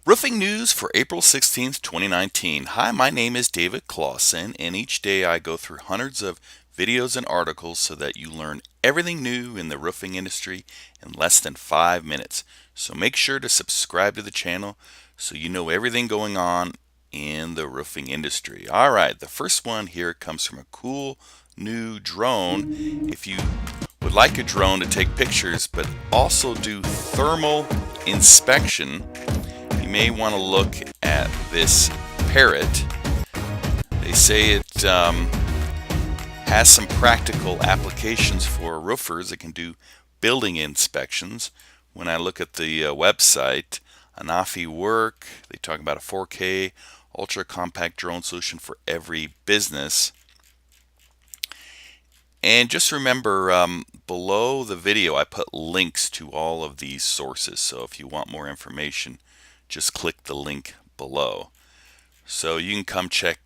Roofing news for April 16th, 2019. Hi, my name is David Clausen, and each day I go through hundreds of videos and articles so that you learn everything new in the roofing industry in less than 5 minutes. So make sure to subscribe to the channel so you know everything going on in the roofing industry. All right, the first one here comes from a cool new drone. If you would like a drone to take pictures but also do thermal inspection, you may want to look at this Parrot. They say it has some practical applications for roofers. It can do building inspections. When I look at the website, Anafi Work, they talk about a 4K ultra compact drone solution for every business. And just remember, below the video I put links to all of these sources, so if you want more information, just click the link below. So you can come check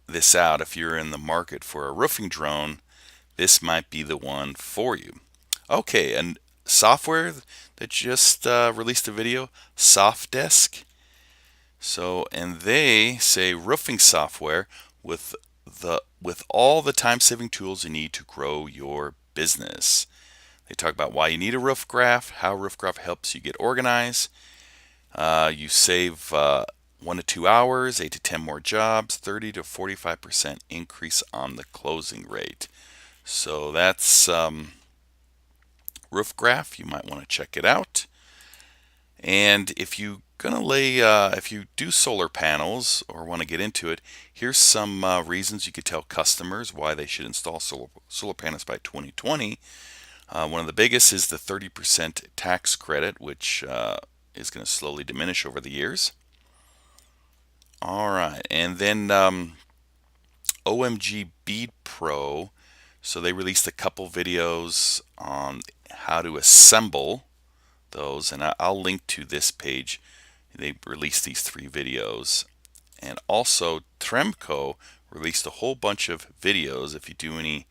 this out. If you're in the market for a roofing drone, this might be the one for you. Okay, and software that just released a video, Softdesk. So, and they say roofing software with all the time-saving tools you need to grow your business. They talk about why you need a roof graph, how roof graph helps you get organized. You save 1 to 2 hours, 8 to 10 more jobs, 30 to 45% increase on the closing rate. So that's roof graph. You might want to check it out. And if you if you do solar panels or want to get into it, here's some reasons you could tell customers why they should install solar panels by 2020. One of the biggest is the 30% tax credit, which is going to slowly diminish over the years. All right, and then OMG Bead Pro. So they released a couple videos on how to assemble those, and I'll link to this page. They released these 3 videos. And also Tremco released a whole bunch of videos. If you do any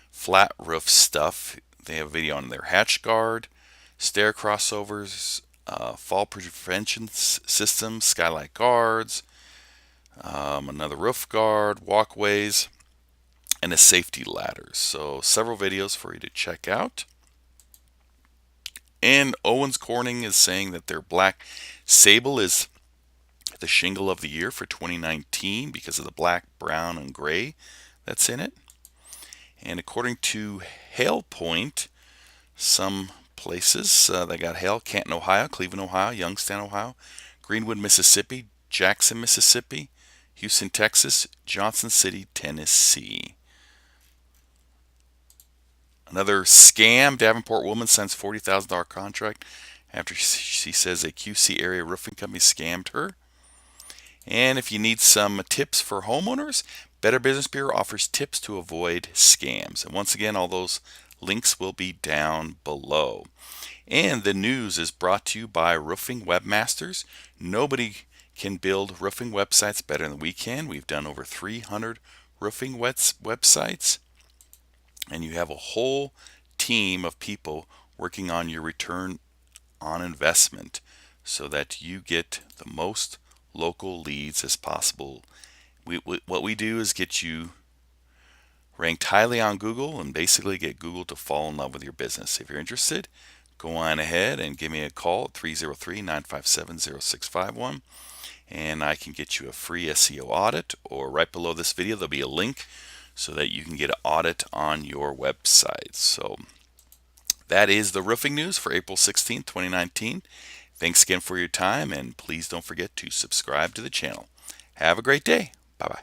flat roof stuff, they have a video on their hatch guard, stair crossovers, fall prevention systems, skylight guards, another roof guard, walkways, and a safety ladder. So several videos for you to check out. And Owens Corning is saying that their black sable is the shingle of the year for 2019 because of the black, brown, and gray that's in it. And according to Hail Point, some places they got hail: Canton, Ohio; Cleveland, Ohio; Youngstown, Ohio; Greenwood, Mississippi; Jackson, Mississippi; Houston, Texas; Johnson City, Tennessee. Another scam: Davenport woman signs $40,000 contract after she says a QC area roofing company scammed her. And if you need some tips for homeowners, Better Business Bureau offers tips to avoid scams. And once again, all those links will be down below. And the news is brought to you by Roofing Webmasters. Nobody can build roofing websites better than we can. We've done over 300 roofing websites. And you have a whole team of people working on your return on investment so that you get the most local leads as possible. What we do is get you ranked highly on Google and basically get Google to fall in love with your business. If you're interested, go on ahead and give me a call at 303-957-0651, and I can get you a free SEO audit, or right below this video there'll be a link so that you can get an audit on your website. So that is the roofing news for April 16, 2019. Thanks again for your time, and please don't forget to subscribe to the channel. Have a great day. Bye-bye.